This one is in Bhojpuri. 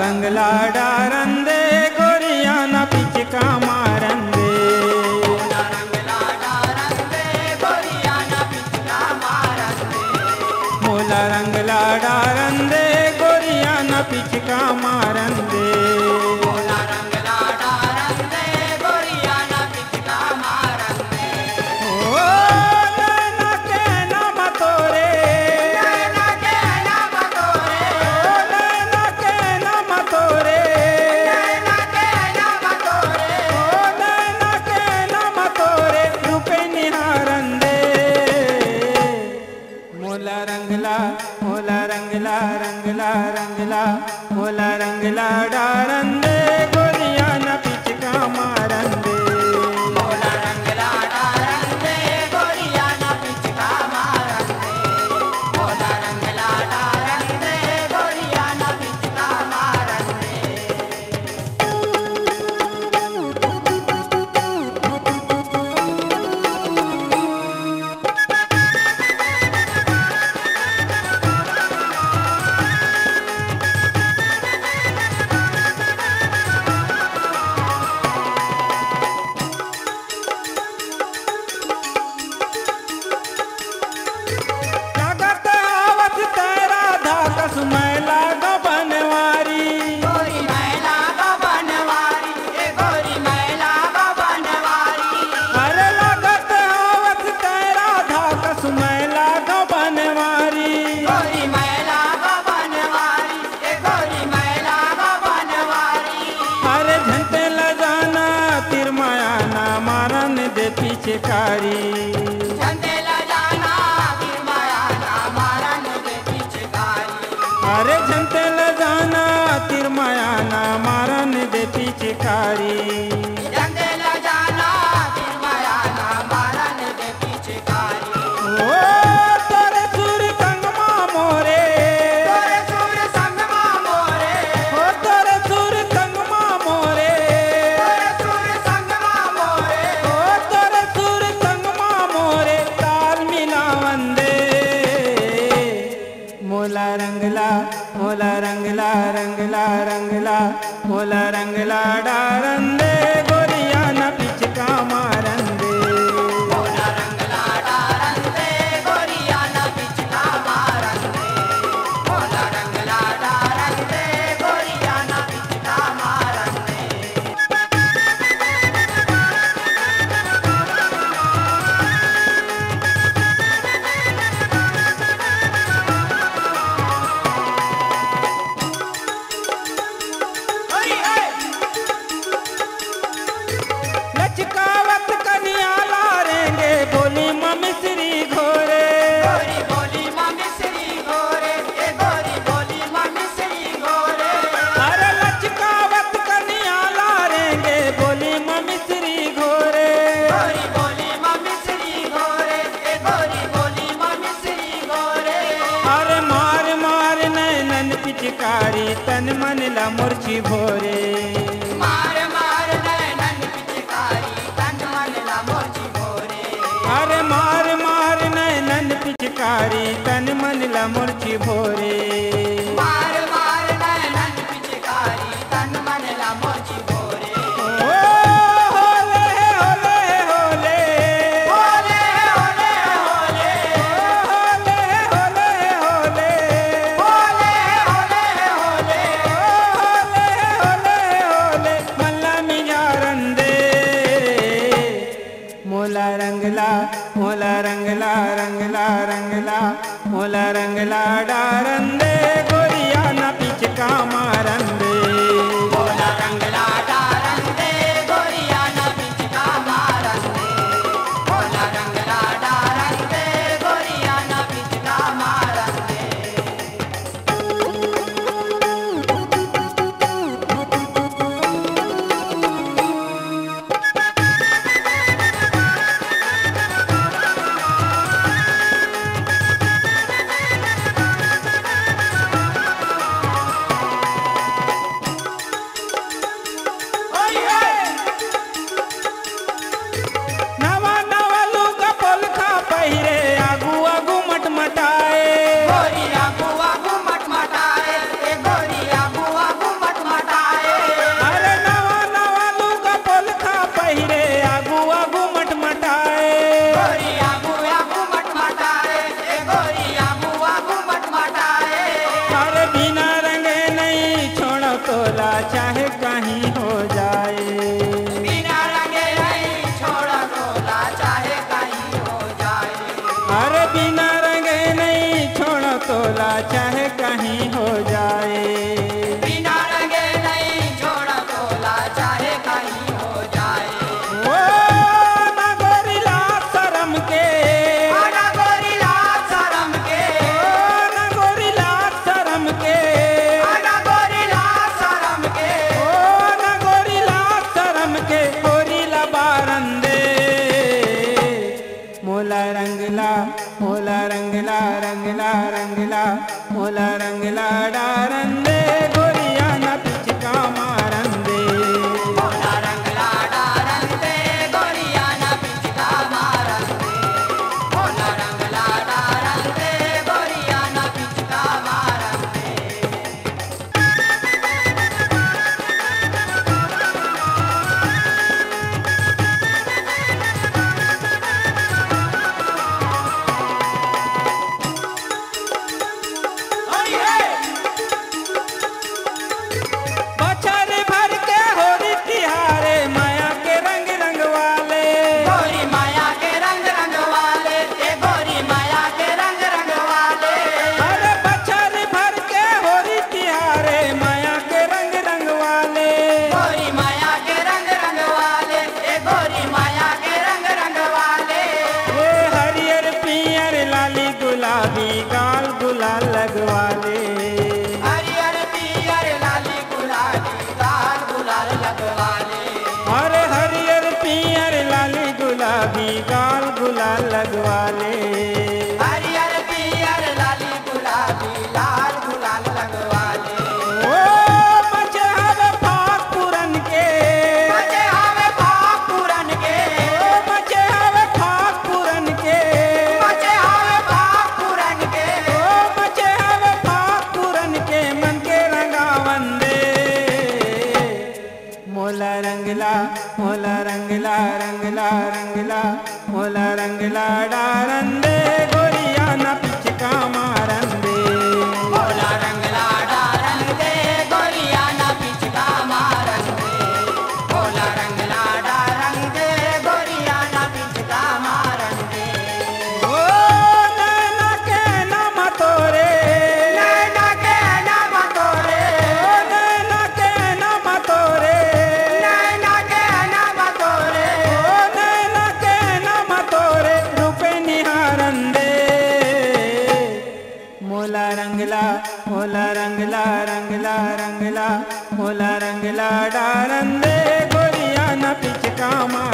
रंगला डारंदे गोरिया ना पिचका मारंदे। मोला रंगला डारंदे गोरिया ना पिचका मारंदे। मोला रंगला डारंदे गोरिया ना पिचका मारंदे। मोला रंगला डारंदे गोरिया ना पिचका मारंदे। ओ नैना के नाम तोरे, नैना के नाम तोरे, ओ नैना के नाम तोरे, नैना के नाम तोरे, ओ नैना के नाम तोरे रूपे निहारंदे। मोला रंगला रंगला रंगला मोला रंगला डारंदे गोरिया ना पिचका मारंदे। मोला रंगला डारंदे गोरिया ना पिचका मारंदे। मोला रंगला डारंदे गोरिया ना पिचका मारंदे। लागत आवत तेरा धाकस मैला बनवारी। गोरी मैला का बनवारी, ए गोरी मैला का बनवारी। अरे लागत आवत तेरा धाकस मैला बनवारी। गोरी मैला का बनवारी, ए गोरी मैला का बनवारी। अरे झंटे ल जाना तिरमाया ना मारन दे पिचकारी। झंडेला जाना फिर माया ना मारन दे पिचकारी। अरे झंटे ल जाना तिरमाया ना मारन दे पिचकारी। झंडेला जाना फिर माया ना मारन दे पिचकारी। ओ तोरे सुर संगमा मोरे, तोरे सुर संगमा मोरे, ओ तोरे सुर संगमा मोरे, तोरे सुर संगमा मोरे। ओ तोरे सुर संगमा मोरे ताल मिलावंदे। मोला रंगला रंगला रंगला मोला रंगला डारंदे गोरिया ना पिचका मारंदे। मोला रंगला डारंदे गोरिया ना पिचका मारंदे। मोला रंगला डारंदे गोरिया ना पिचका मारंदे। लचकावत कनिया लारेंगे बोली मम्मी श्री घोरे। गोरी बोली मम्मी श्री गोरे, ए गोरी बोली मम्मी श्री गोरे। अरे लचकावत कनिया लारेंगे बोली मम्मी श्री घोरे। गोरी बोली मम्मी श्री गोरे, ए गोरी बोली मम्मी श्री गोरे। अरे मार मार नैनन पिचकारी तन मन ला मुर्ची भोरे। मार मार नैनन पिचकारी तन मन ला मोची गोरे। अरे मार मार नैनन पिचकारी तन मन ला मुर्ची भोरे। मार मार नैनन पिचकारी तन मन ला मोची गोरे। ओ होले होले होले होले होले होले, होले होले होले होले होले होले। होले होले होले मल्ला मिजारंदे। मोला रंगला रंगला रंगला मोला रंगला डारंदे गोरिया ना पिचका मारंदे। मोला रंगला डारंदे गोरिया ना पिचका मारंदे। मोला रंगला डारंदे गोरिया ना पिचका मारंदे। तोला चाहे कहीं हो जाए। बिना रंगे नहीं छोड़ा तोला चाहे कहीं हो जाए। अरे बिना रंगे नहीं छोड़ो तोला चाहे कहीं हो जाए। बिना रंगे नहीं छोड़ा तोला चाहे कहीं हो जाए। ओ ना गोरिला शरम के, ना गोरिला शरम के, ओ ना गोरिला शरम के, ना गोरिला शरम के, ओ ना गोरिला शरम के, गोरिला बारंदे मोला रंगला मोला रंगला रंगला रंगला मोला रंगला डारंदे गोरिया ना पिचका मारंदे। मोला रंगला डारंदे गोरिया ना पिचका मारंदे। मोला रंगला डारंदे गोरिया ना पिचका मारंदे। बछर भर के होरी तिहारे माया के रंग रंग वाले। गोरी माया के रंग रंग वाले, ए गोरी माया के रंग रंग वाले। अरे बछर भर के होरी तिहारे माया के रंग रंग वाले। गोरी माया के रंग रंग वाले, ए गोरी माया के रंग रंग वाले। ए हरियर पियर लाली गुलाबी गाल गुलाल लगवाले। हरियर पियर लाली गुलाबी लाल गुलाल लगवाले। अरे हरियर पियर लाली गुलाबी गाल गुलाल लगवाले। हरियर पियर लाली गुलाबी लाल गुलाल लगवाले। ओ मचे हवे फाक पुरन के, मचे हवे फाक पुरन के, ओ मचे हवे फाक पुरन के, मचे हवे फाक पुरन के। ओ मचे हवे फाक पुरन के मन के रंगावन दे मोला रंगला मोला रंगला रंगला रंगला मोला रंगला डारंदे गोरिया ना पिचका मारंदे। मोला रंगला डारंदे गोरिया ना पिचका मारंदे। मोला रंगला डारंदे गोरिया ना पिचका मारंदे। ओ नैना के नाम तोरे, नैना के नाम तोरे, ओ नैना के नाम तोरे, नैना के नाम तोरे। ओ नैना के नाम तोरे रूपे निहारंदे मोला रंगला मोला रंगला रंगला रंगला मोला रंगला डारंदे गोरिया ना पिचका मार।